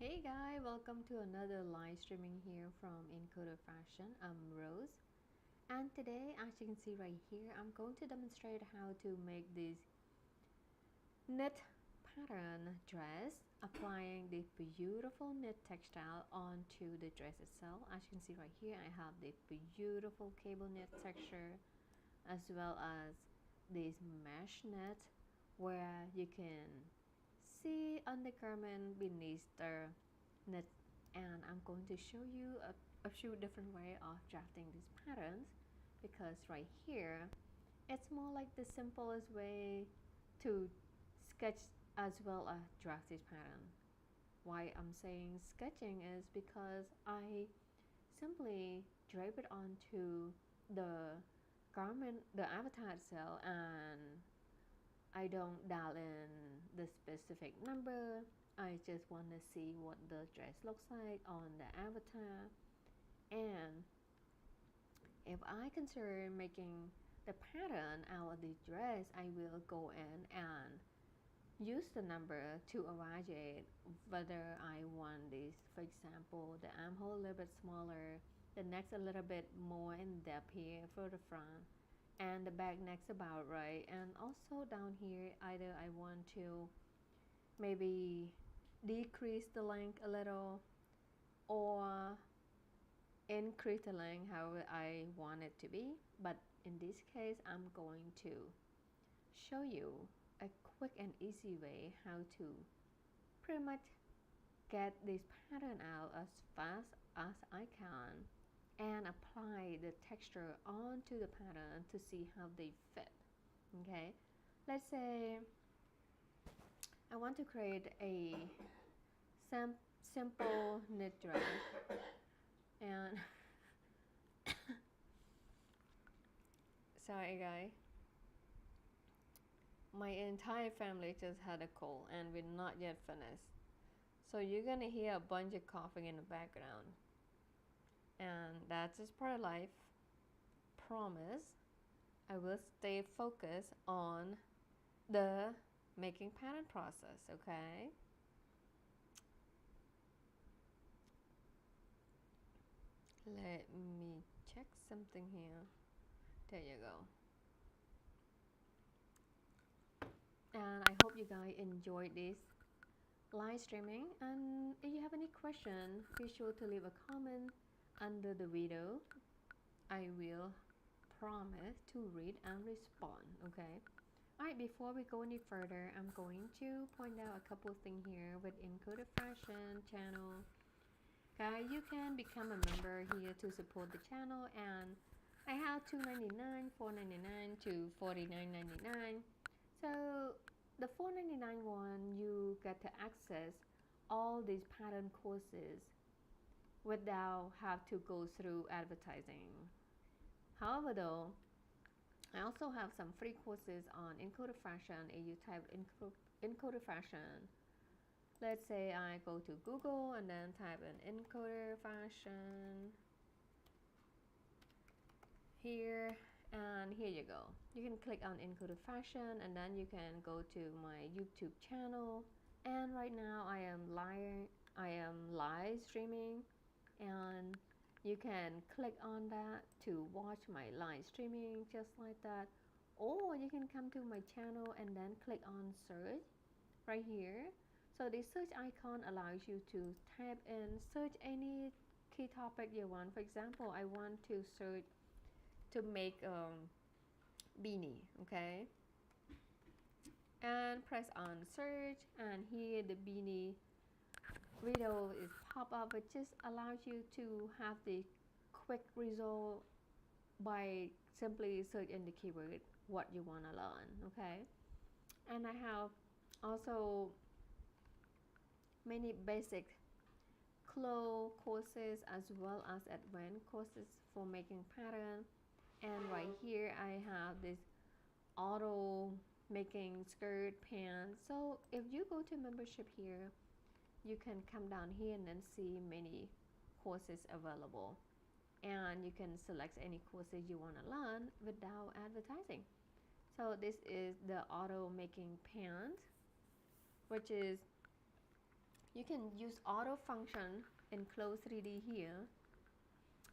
Hey guys, welcome to another live streaming here from Encoder Fashion. I'm Rose, and today, as you can see right here, I'm going to demonstrate how to make this knit pattern dress, applying the beautiful knit textile onto the dress itself. As you can see right here, I have the beautiful cable knit texture as well as this mesh knit where you can see undergarment beneath the knit, and I'm going to show you a few different way of drafting these patterns, because right here it's more like the simplest way to sketch as well as draft this pattern. Why I'm saying sketching is because I simply drape it onto the garment, the avatar itself, and I don't dial in the specific number. I just want to see what the dress looks like on the avatar. And if I consider making the pattern out of the dress, I will go in and use the number to evaluate whether I want this. For example, the armhole a little bit smaller, the neck's a little bit more in depth here for the front, and the back neck's about right. And also down here, either I want to maybe decrease the length a little or increase the length however I want it to be. But in this case, I'm going to show you a quick and easy way how to pretty much get this pattern out as fast as I can and apply the texture onto the pattern to see how they fit. Okay, let's say I want to create a simple knit dress, and sorry guys, my entire family just had a cold and we're not yet finished, so you're gonna hear a bunch of coughing in the background, and that's just part of life. Promise I will stay focused on the making pattern process. Okay, let me check something here. There you go. And I hope you guys enjoyed this live streaming, and if you have any question, be sure to leave a comment under the video. I will promise to read and respond. Okay, alright, before we go any further, I'm going to point out a couple things here with Encoder Fashion channel. Guys, you can become a member here to support the channel, and I have $2.99, $4.99 to $49.99. So the $4.99 one, you get to access all these pattern courses without have to go through advertising. However though, I also have some free courses on Encoder Fashion. If you type Encoder Fashion, let's say I go to Google and then type in Encoder Fashion here, and here you go. You can click on Encoder Fashion, and then you can go to my YouTube channel. And right now I am live streaming, and you can click on that to watch my live streaming just like that. Or you can come to my channel and then click on search right here. So the search icon allows you to type in, search any key topic you want. For example, I want to search to make beanie. Okay, and press on search, and here the beanie video is pop up. It just allows you to have the quick result by simply search in the keyword what you want to learn. Okay, and I have also many basic CLO courses as well as advanced courses for making pattern. And right here I have this auto making skirt, pants. So if you go to membership here, you can come down here and then see many courses available, and you can select any courses you want to learn without advertising. So this is the auto making pants, which is you can use auto function in Close 3D here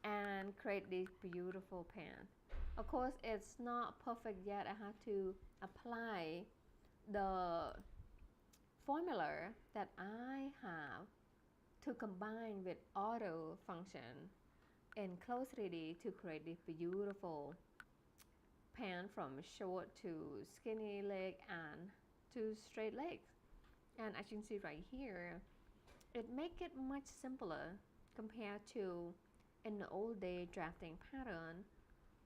and create this beautiful pen. Of course, it's not perfect yet. I have to apply the formula that I have to combine with auto function in Close 3D to create this beautiful pen from short to skinny leg and to straight legs. And as you can see right here, it makes it much simpler compared to in the old day drafting pattern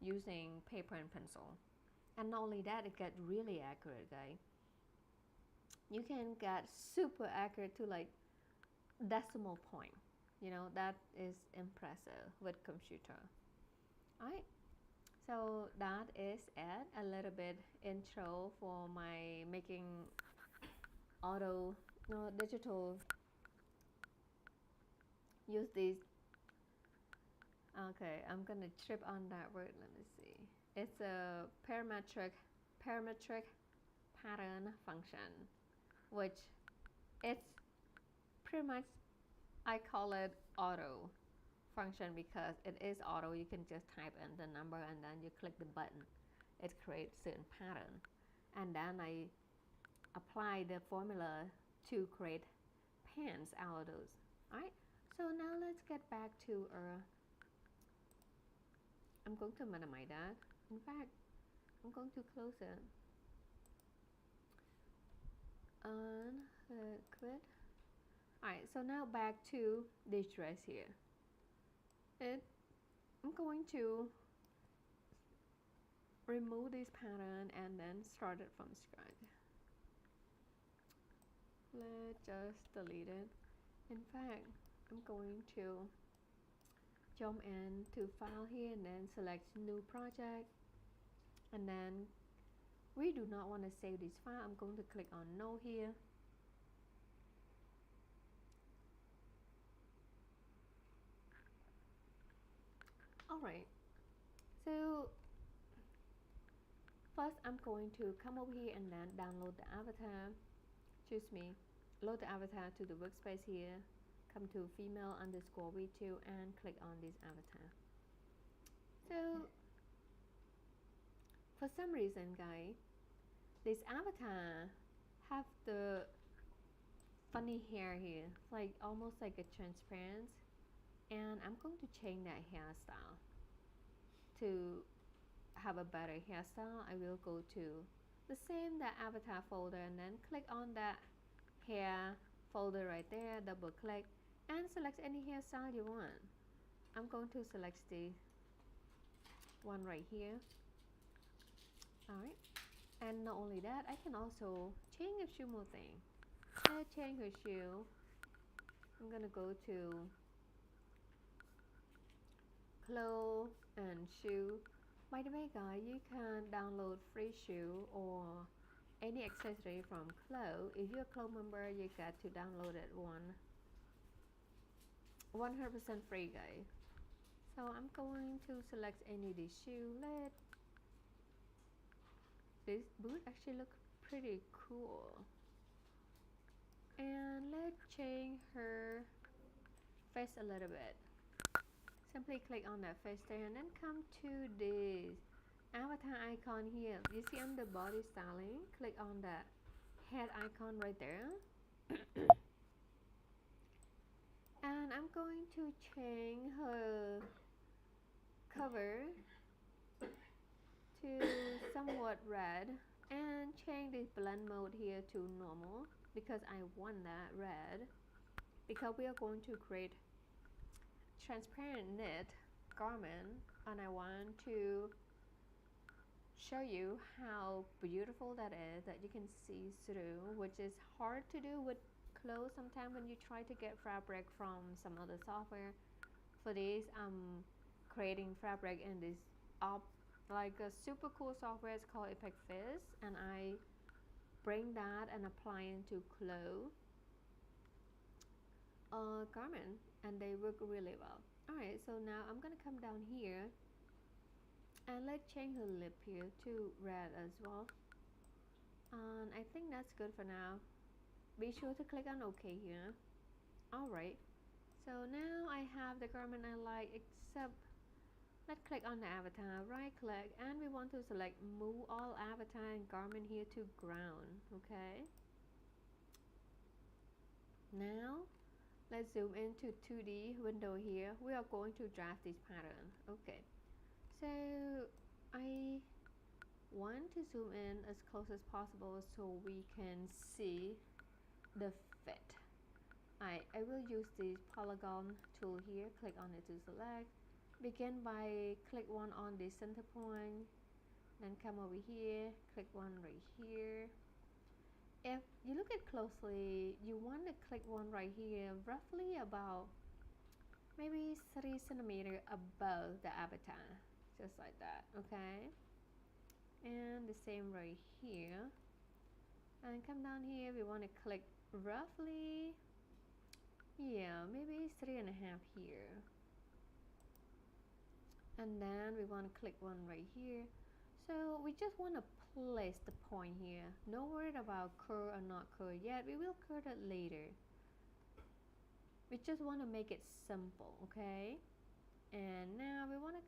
using paper and pencil. And not only that, it gets really accurate, guys. You can get super accurate to like decimal point. You know, that is impressive with computer. Alright, so that is it. A little bit intro for my making auto, no, digital. Use these. Okay, I'm gonna trip on that word. Let me see. It's a parametric pattern function, which it's pretty much, I call it auto function because it is auto. You can just type in the number and then you click the button. It creates certain pattern, and then I apply the formula to create pens out of those. Alright, so now let's get back to our, I'm going to minimize that. In fact, I'm going to close it and quit. Alright, so now back to this dress here. I'm going to remove this pattern and then start it from scratch. Let's just delete it. In fact, I'm going to jump into file here and then select new project, and then we do not want to save this file. I'm going to click on no here. Alright, so first I'm going to come over here and then download the avatar. Choose me, load the avatar to the workspace here, come to female underscore v2 and click on this avatar. So for some reason, guys, this avatar have the funny hair here, like almost like a transparent, and I'm going to change that hairstyle to have a better hairstyle. I will go to the same that avatar folder and then click on that hair folder right there, double click and select any hairstyle you want. I'm going to select the one right here. Alright, and not only that, I can also change a few more things. Let's change her shoe. I'm gonna go to clothes and shoe. By the way, guys, you can download free shoe or any accessory from CLO. If you're a CLO member, you get to download it 100% free, guys. So I'm going to select any of these shoe. This boot actually looks pretty cool. And let's change her face a little bit. Simply click on that face there and then come to this avatar icon here. You see under body styling, click on that head icon right there. And I'm going to change her cover to somewhat red and change this blend mode here to normal because I want that red, because we are going to create transparent knit garment and I want to show you how beautiful that is, that you can see through, which is hard to do with clothes sometimes when you try to get fabric from some other software. For this, I'm creating fabric in this like a super cool software. It's called Epic Fizz, and I bring that and apply into clothes garment and they work really well. Alright, so now I'm gonna come down here and let's change her lip here to red as well, and I think that's good for now. Be sure to click on OK here. Alright, so now I have the garment I like, except let's click on the avatar, right click, and we want to select move all avatar and garment here to ground. Okay, now let's zoom into 2D window here. We are going to draft this pattern. Okay, so I want to zoom in as close as possible so we can see the fit. I will use this polygon tool here, click on it to select. Begin by click one on the center point, then come over here, click one right here. If you look at closely, you want to click one right here, roughly about maybe 3 centimeters above the avatar, just like that. Okay, and the same right here, and come down here, we want to click roughly, yeah, maybe 3.5 here, and then we want to click one right here. So we just want to place the point here. No worried about curl or not curl yet, we will curl that later. We just want to make it simple. Okay, and now we want to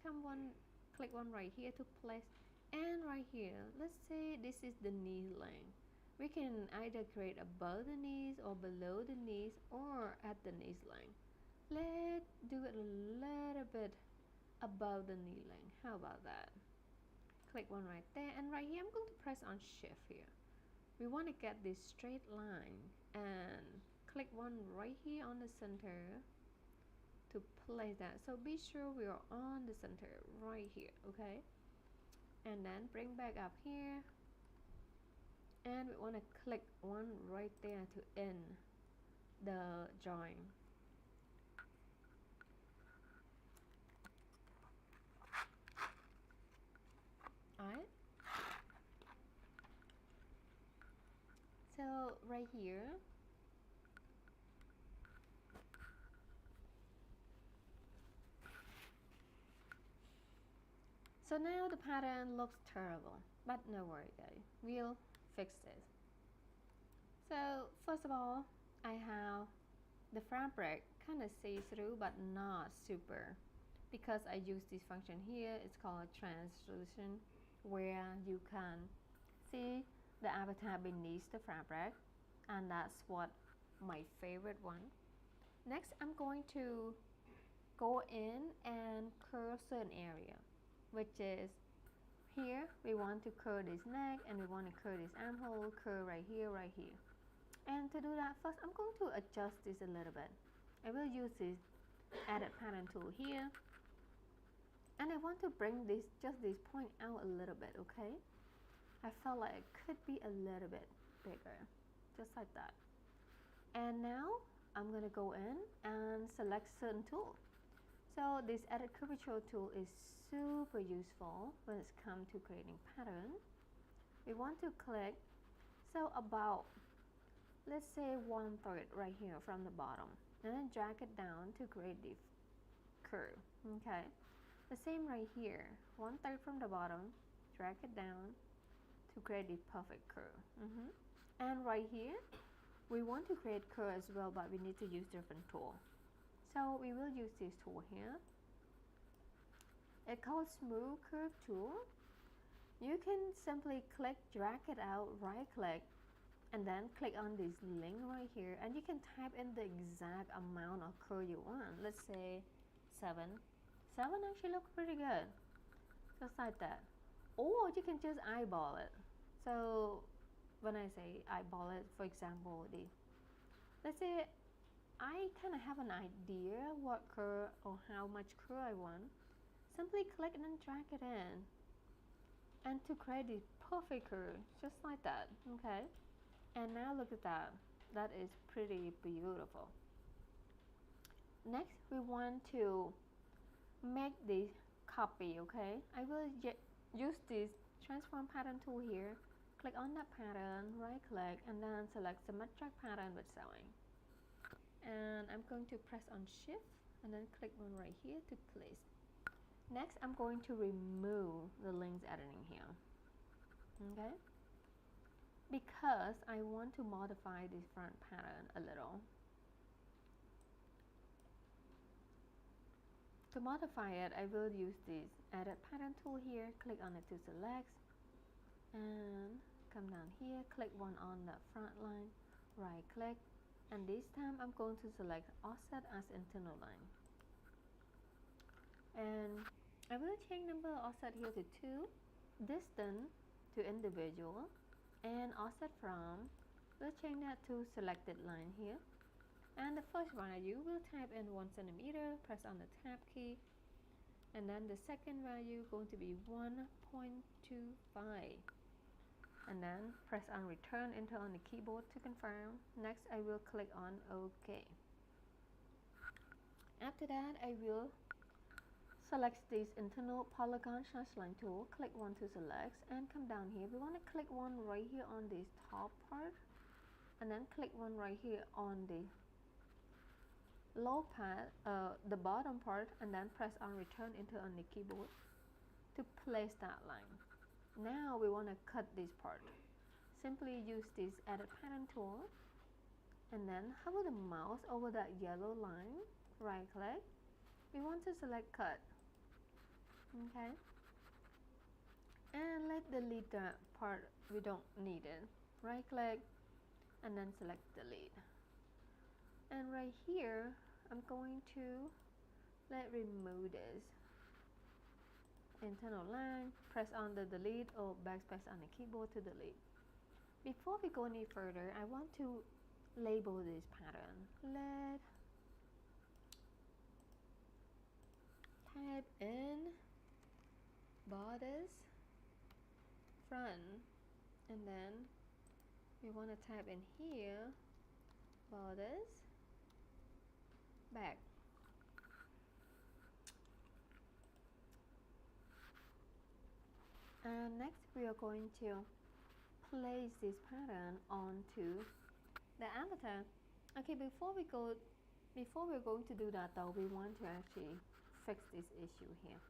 click one right here to place, and right here, let's say this is the knee length. We can either create above the knees or below the knees or at the knees length. Let's do it a little bit above the knee length. How about that? Click one right there, and right here I'm going to press on shift here. We want to get this straight line, and click one right here on the center to place that. So be sure we are on the center right here. Okay, and then bring back up here, and we want to click one right there to end the drawing. Alright, so right here, so now the pattern looks terrible, but no worry guys, we'll fix this. So first of all, I have the fabric kind of see-through but not super, because I use this function here. It's called translucent, where you can see the avatar beneath the fabric, and that's what my favorite one. Next, I'm going to go in and curl certain area, which is here we want to curl this neck, and we want to curl this armhole, curl right here, right here. And to do that, first I'm going to adjust this a little bit. I will use this edit pattern tool here, and I want to bring this point out a little bit. Okay, I felt like it could be a little bit bigger, just like that. And now I'm gonna go in and select certain tool. So this edit curvature tool is super useful when it's come to creating pattern. We want to click, so about, let's say 1/3 right here from the bottom, and then drag it down to create the curve. Okay, the same right here, 1/3 from the bottom, drag it down to create the perfect curve. And right here, we want to create curve as well, but we need to use different tool. So we will use this tool here. It's called smooth curve tool. You can simply click, drag it out, right click, and then click on this link right here, and you can type in the exact amount of curve you want. Let's say 7 actually looks pretty good, just like that. Or you can just eyeball it. So when I say eyeball it, for example, let's say I kind of have an idea what curve or how much curve I want. Simply click and then drag it in, and to create the perfect curve, just like that. Okay, and now look at that. That is pretty beautiful. Next, we want to make the copy. Okay, I will use this transform pattern tool here. Click on that pattern, right click, and then select symmetric pattern with sewing. And I'm going to press on shift and then click one right here to place. Next, I'm going to remove the links editing here. Okay, because I want to modify this front pattern a little. To modify it, I will use this edit pattern tool here, click on it to select, and come down here, click one on the front line, right click, and this time I'm going to select offset as internal line. And I will change number offset here to 2, distance to individual, and offset from, we'll change that to selected line here. And the first value we'll type in 1 centimeter, press on the tab key, and then the second value going to be 1.25, and then press on return, enter on the keyboard to confirm. Next I will click on OK. After that I will select this internal polygon / line tool, click one to select, and come down here. We want to click one right here on this top part, and then click one right here on the low part, the bottom part, and then press on return, enter on the keyboard to place that line. Now we want to cut this part. Simply use this edit pattern tool, and then hover the mouse over that yellow line, right click. We want to select cut. Okay, and let's delete that part, we don't need it. Right click and then select delete. And right here I'm going to remove this internal line, press on the delete or backspace on the keyboard to delete. Before we go any further, I want to label this pattern. Let's type in bodice front, and then we want to type in here bodice back. And next we are going to place this pattern onto the avatar. Okay, before we're going to do that though, we want to actually fix this issue here.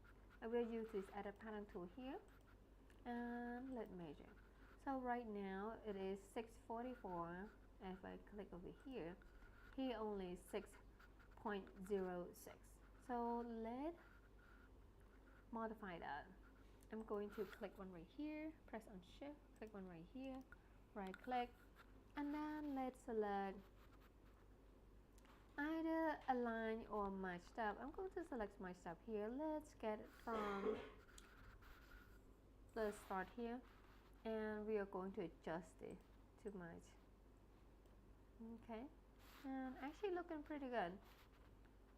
I will use this edit pattern tool here, and let's measure. So right now it is 644. If I click over here only 6.06. So let's modify that. I'm going to click one right here, press on shift, click one right here, right click, and then let's select either align or match step. I'm going to select my step here. Let's get it from the start here, and we are going to adjust it to match. Okay, and actually looking pretty good.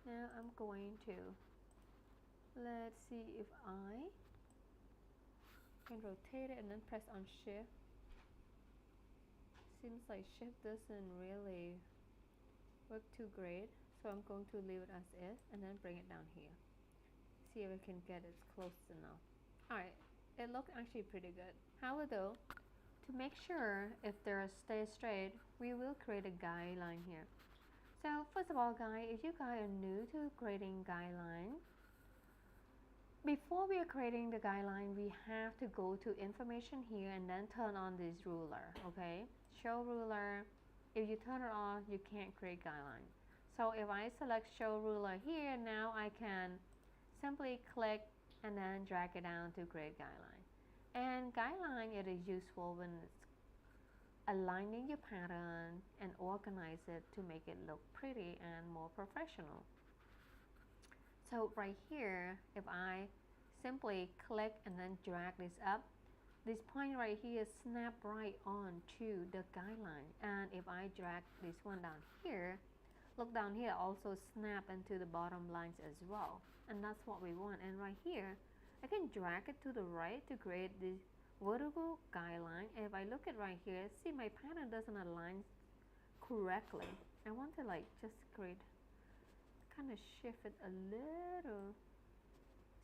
Now I'm going to, let's see if I can rotate it and then press on shift. Seems like shift doesn't really work too great, so I'm going to leave it as is and then bring it down here. See if I can get it close enough. Alright, it looks actually pretty good. However though, to make sure if they stay straight, we will create a guideline here. So first of all guys, if you guys are new to creating guideline, before we are creating the guideline, we have to go to information here and then turn on this ruler, okay? Show ruler. If you turn it on, you can't create guideline. So if I select show ruler here, now I can simply click and then drag it down to create guideline. And guideline, it is useful when it's aligning your pattern and organize it to make it look pretty and more professional. So right here, if I simply click and then drag this up, this point right here snap right on to the guideline. And if I drag this one down here, look down here, also snap into the bottom lines as well. And that's what we want. And right here, I can drag it to the right to create this vertical guideline. And if I look at right here, see my pattern doesn't align correctly. I want to like just create, kind of shift it a little.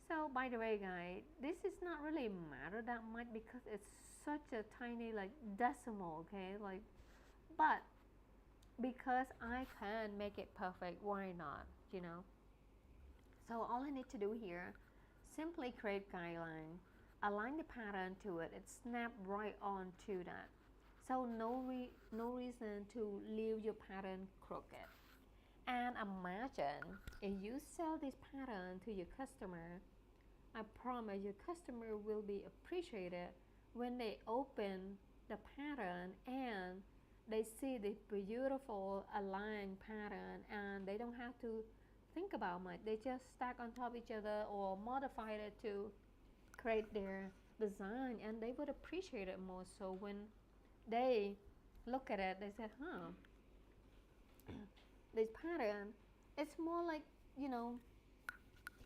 So by the way guys, this is not really matter that much because it's such a tiny like decimal, okay, like, but because I can make it perfect, why not, you know? So all I need to do here, simply create guideline, align the pattern to it, it snap right on to that. So no reason to leave your pattern crooked. And imagine if you sell this pattern to your customer, I promise your customer will be appreciated when they open the pattern and they see the beautiful aligned pattern, and they don't have to think about much. They just stack on top of each other or modify it to create their design, and they would appreciate it more. So when they look at it, they said, huh, this pattern, it's more like, you know,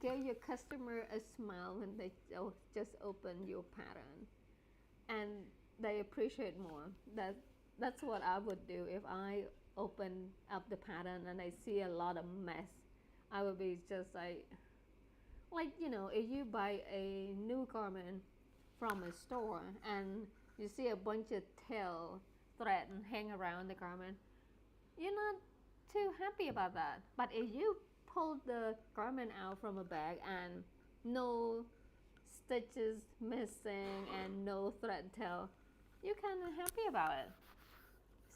give your customer a smile when they just open your pattern, and they appreciate more. That's what I would do if I open up the pattern and I see a lot of mess. I would be just like, you know, if you buy a new garment from a store and you see a bunch of tail thread and hang around the garment, you're not too happy about that. But if you pull the garment out from a bag and no stitches missing and no thread tail, you're kind of happy about it.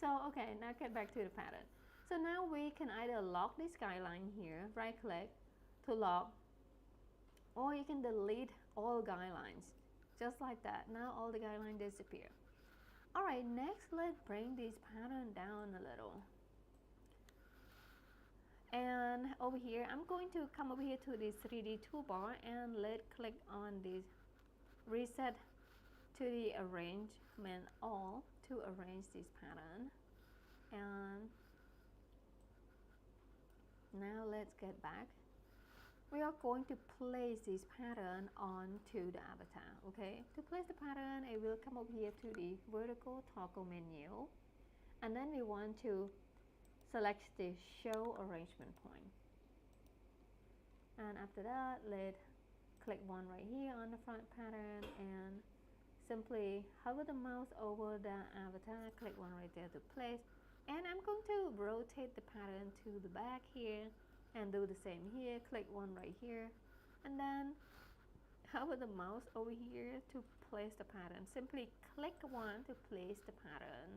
So okay, now get back to the pattern. So now we can either lock this guideline here, right click to lock, or you can delete all guidelines, just like that. Now all the guidelines disappear. All right, next let's bring this pattern down a little. And over here, I'm going to come over here to this 3D toolbar and let's click on this reset to the arrange, command all to arrange this pattern. And now let's get back. We are going to place this pattern onto the avatar. Okay, to place the pattern, I will come over here to the vertical toggle menu, and then we want to select the show arrangement point. And after that, let's click one right here on the front pattern and simply hover the mouse over the avatar, click one right there to place. And I'm going to rotate the pattern to the back here and do the same here, click one right here, and then hover the mouse over here to place the pattern. Simply click one to place the pattern.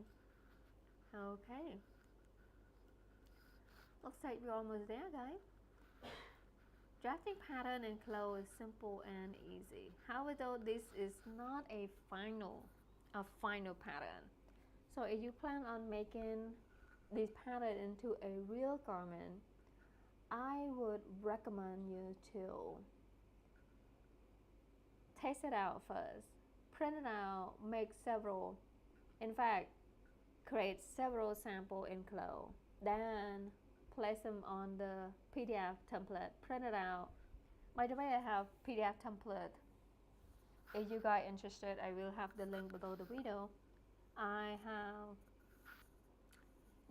Okay. Looks like we're almost there, guys. Drafting pattern in CLO is simple and easy. However, this is not a final pattern. So if you plan on making this pattern into a real garment, I would recommend you to test it out first. Print it out, make several, in fact, create several samples in CLO. Then place them on the PDF template, print it out. By the way, I have PDF template. If you guys interested, I will have the link below the video. I have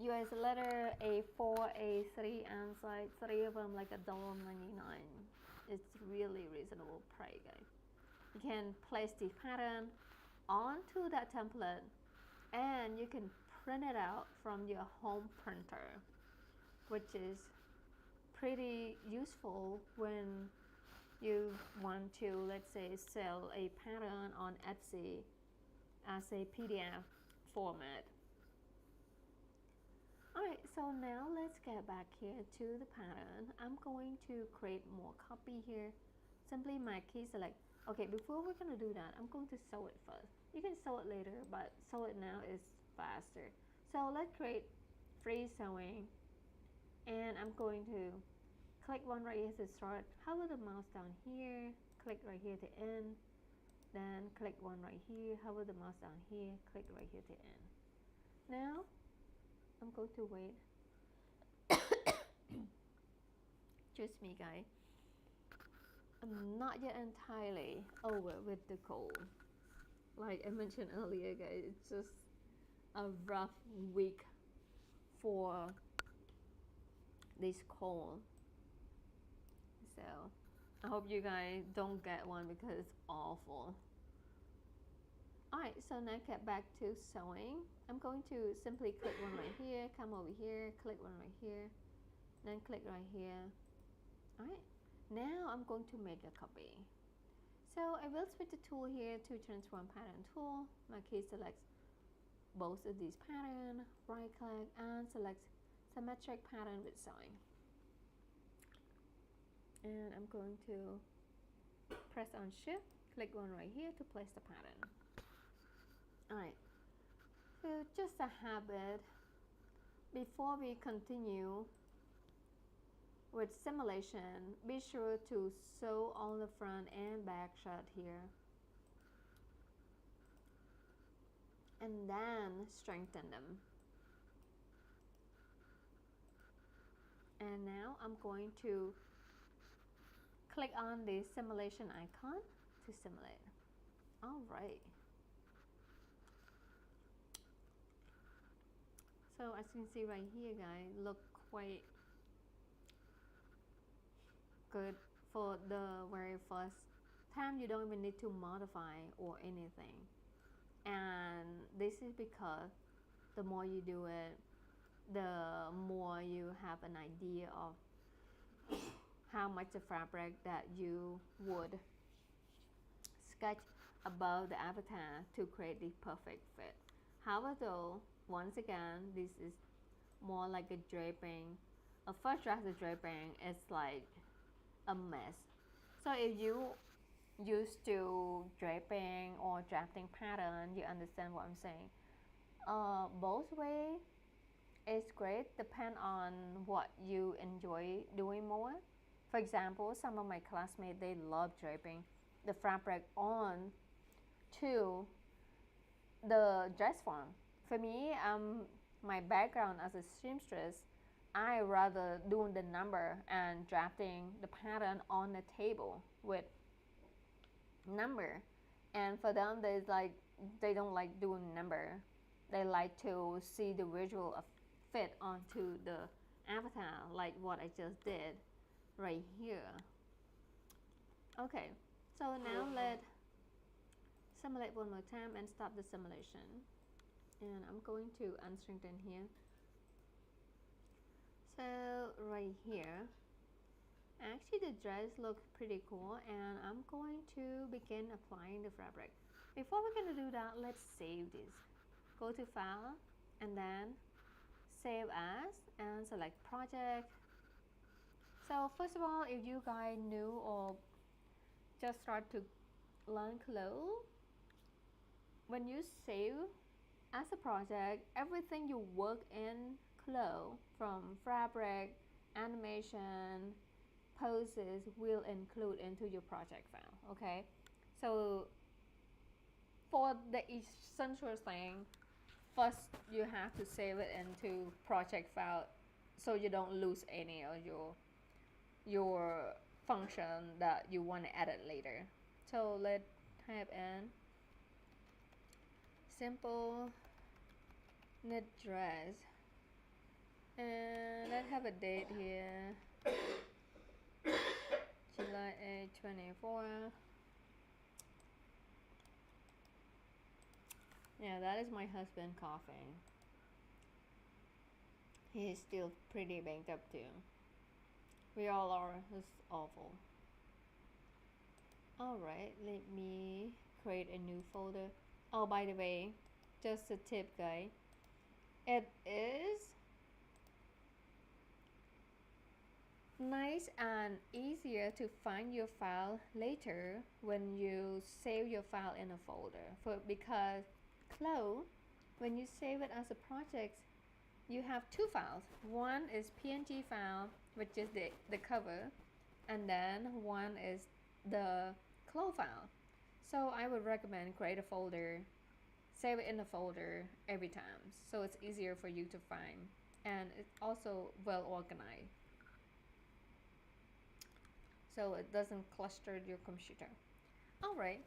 US letter, A4, A3, and like 3 of them like $1.99. It's really reasonable price, guys. You can place the pattern onto that template, and you can print it out from your home printer, which is pretty useful when you want to, let's say, sell a pattern on Etsy as a PDF format. Alright, so now let's get back here to the pattern. I'm going to create more copy here. Simply my key select. Okay, before we're going to do that, I'm going to sew it first. You can sew it later, but sew it now is faster. So let's create free sewing. And I'm going to click one right here to start, hover the mouse down here, click right here to end, then click one right here, hover the mouse down here, click right here to end. Now I'm going to wait. Just me, guys. I'm not yet entirely over with the cold. Like I mentioned earlier, guys, it's just a rough week for this cold. So I hope you guys don't get one because it's awful. Alright, so now get back to sewing. I'm going to simply click one right here, come over here, click one right here, then click right here. Alright, now I'm going to make a copy. So I will switch the tool here to transform pattern tool. My key selects both of these pattern, right click and select symmetric pattern with sign. And I'm going to press on shift, click one right here to place the pattern. Alright, so just a habit, before we continue with simulation, be sure to sew all the front and back shut here, and then strengthen them. And now I'm going to click on the simulation icon to simulate. Alright, so as you can see right here, guys, look quite good for the very first time. You don't even need to modify or anything, and this is because the more you do it, the more you have an idea of how much the fabric that you would sketch above the avatar to create the perfect fit. However, though, once again, this is more like a draping. A first draft of draping is like a mess. So if you used to draping or drafting pattern, you understand what I'm saying. Both way is great, depend on what you enjoy doing more. For example, some of my classmates, they love draping the fabric on to the dress form. For me, my background as a seamstress, I rather doing the number and drafting the pattern on the table with number. And for them, they don't like doing number. They like to see the visual of fit onto the avatar, like what I just did right here. Okay, so now let's simulate one more time and stop the simulation. And I'm going to unstrengthen here. So right here, actually the dress looks pretty cool, and I'm going to begin applying the fabric. Before we're going to do that, let's save this. Go to File and then Save As and select Project. So first of all, if you guys new or just start to learn CLO, when you save as a project, everything you work in CLO, from fabric, animation, poses, will include into your project file. Okay, so for the essential thing, first you have to save it into project file so you don't lose any of your function that you want to edit later. So let's type in simple knit dress, and let's have a date here, July 8, 24. Yeah, that is my husband coughing. He is still pretty banged up too. We all are. It's awful. Alright, let me create a new folder. Oh, by the way, just a tip, guys. It is nice and easier to find your file later when you save your file in a folder. Because CLO, when you save it as a project, you have two files. One is PNG file, which is the cover, and then one is the CLO file. So I would recommend create a folder, save it in a folder every time, so it's easier for you to find, and it's also well organized, so it doesn't cluster your computer. Alright,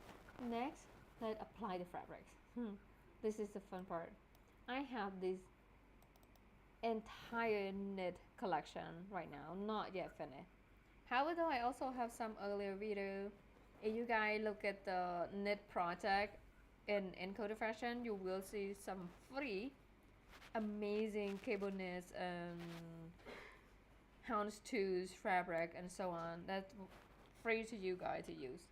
next let's apply the fabrics. This is the fun part. I have this entire knit collection right now, not yet finished. However, I also have some earlier video. If you guys look at the knit project in Encoder fashion, you will see some free amazing cable knits and houndstooth fabric and so on. That's free to you guys to use.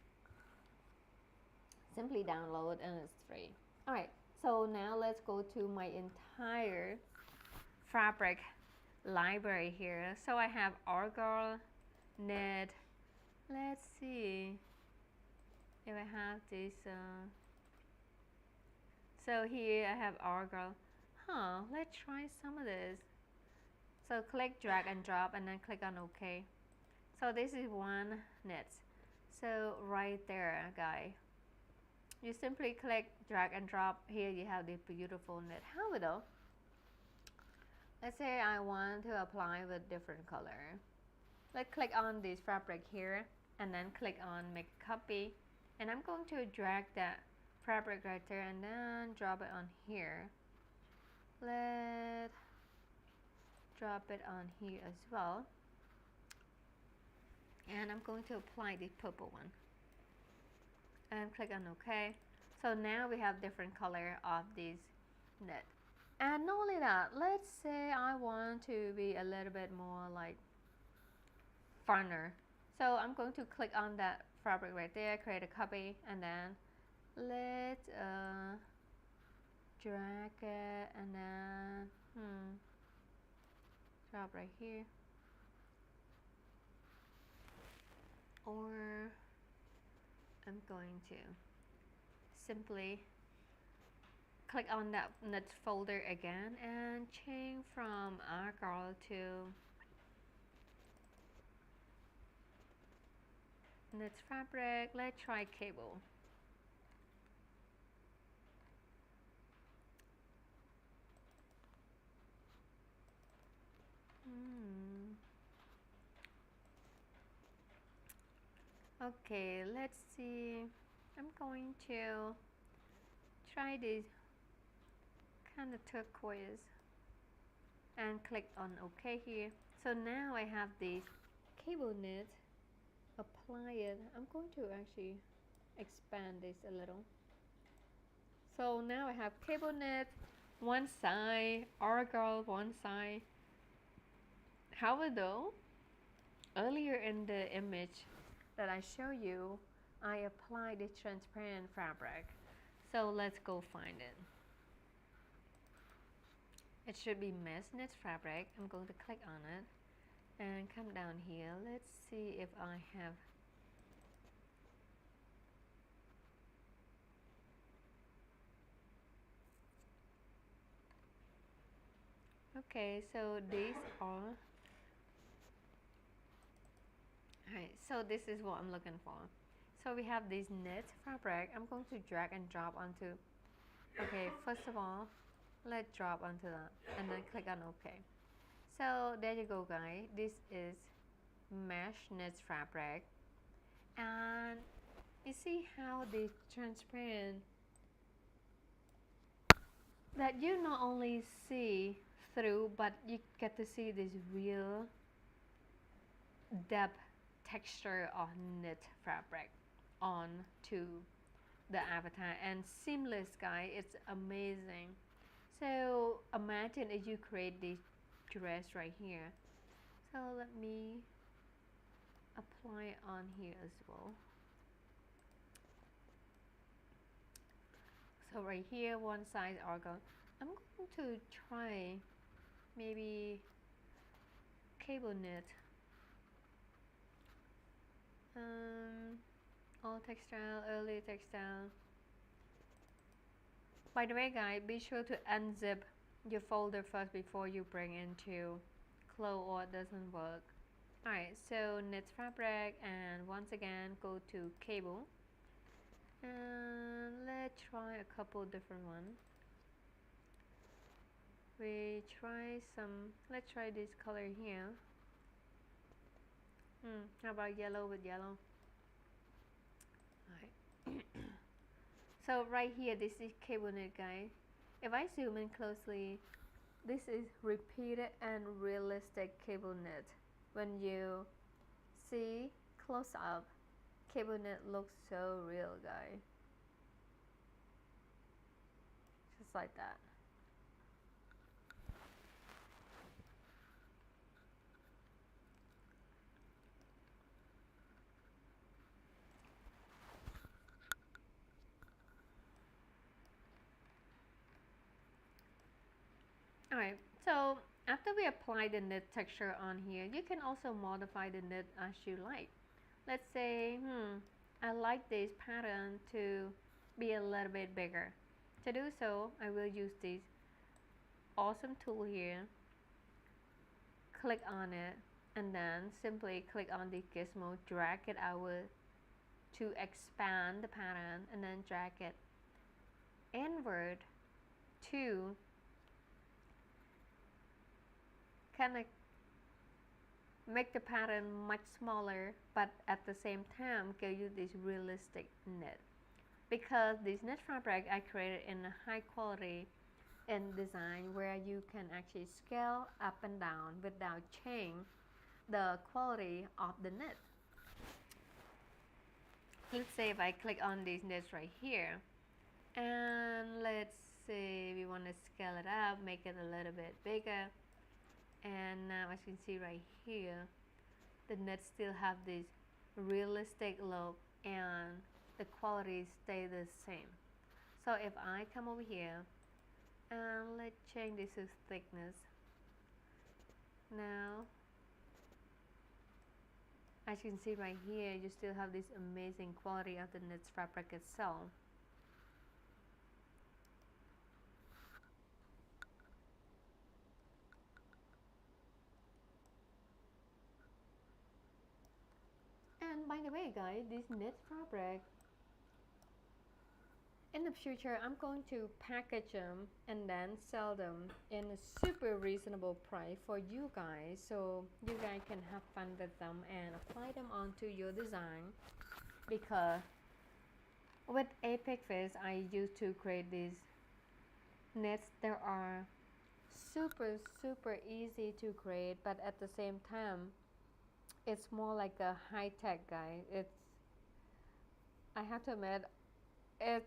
Simply download and it's free. Alright, so now let's go to my entire fabric library here. So I have argyle, knit. Let's see if I have this. So here I have argyle. Let's try some of this. So click drag and drop and then click on OK. So this is one knit. So right there, guys. You simply click drag and drop. Here you have the beautiful knit. However, let's say I want to apply with different color. Let's click on this fabric here and then click on make copy. And I'm going to drag that fabric right there and then drop it on here. Let's drop it on here as well. And I'm going to apply the purple one. And click on OK. So now we have different color of this knit. And not only that, let's say I want to be a little bit more like funner. So I'm going to click on that fabric right there, create a copy, and then let's drag it and then drop right here. Or I'm going to simply click on that knit folder again and change from argyle to knit fabric. Let's try cable. Okay, let's see. I'm going to try this kind of turquoise and click on OK here. So now I have this cable knit. Apply it. I'm going to actually expand this a little. So now I have cable knit one side, argyle one side. However though, earlier in the image that I show you, I applied the transparent fabric. So let's go find it. It should be mesh knit fabric. I'm going to click on it and come down here. Let's see if I have okay, so these are alright, so this is what I'm looking for. So we have this knit fabric. I'm going to drag and drop onto. Okay, first of all, let's drop onto that and then click on OK. So there you go, guys. This is mesh knit fabric, and you see how the transparent that you not only see through, but you get to see this real depth texture of knit fabric onto the avatar, and seamless, guys. It's amazing. So imagine if you create this dress right here. So let me apply it on here as well. So right here, one side argyle. I'm going to try maybe cable knit. All textile, early textile. By the way, guys, be sure to unzip your folder first before you bring into CLO or it doesn't work. Alright, so knit fabric, and once again go to cable. And let's try a couple different ones. Let's try this color here. How about yellow with yellow? Alright. So right here, this is cable knit, guys. If I zoom in closely, this is repeated and realistic cable knit. When you see close up, cable knit looks so real, guys. Just like that. Alright, so After we apply the knit texture on here, you can also modify the knit as you like. Let's say, I like this pattern to be a little bit bigger. To do so, I will use this awesome tool here, click on it, and then simply click on the gizmo, drag it out to expand the pattern, and then drag it inward to kind of make the pattern much smaller, but at the same time give you this realistic knit. Because this knit fabric I created in a high quality in design where you can actually scale up and down without changing the quality of the knit. Let's say if I click on these knits right here, and let's say we want to scale it up, make it a little bit bigger, and now as you can see right here, the knits still have this realistic look and the quality stay the same. So if I come over here and let's change this to thickness, now as you can see right here, you still have this amazing quality of the knits fabric itself. And by the way guys, this knit fabric, in the future I'm going to package them and then sell them in a super reasonable price for you guys, so you guys can have fun with them and apply them onto your design. Because with Apex Fish I used to create these knits that are super easy to create, but at the same time it's more like a high-tech guy. It's, I have to admit, it's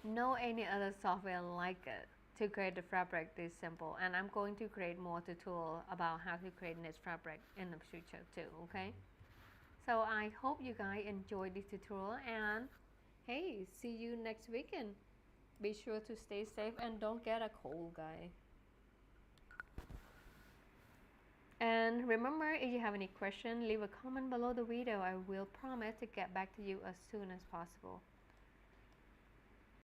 no any other software like it to create the fabric this simple, and I'm going to create more tutorial about how to create knit fabric in the future too. Okay, so I hope you guys enjoyed this tutorial, and hey, see you next weekend. Be sure to stay safe and don't get a cold, guys. And remember, if you have any question, leave a comment below the video. I will promise to get back to you as soon as possible.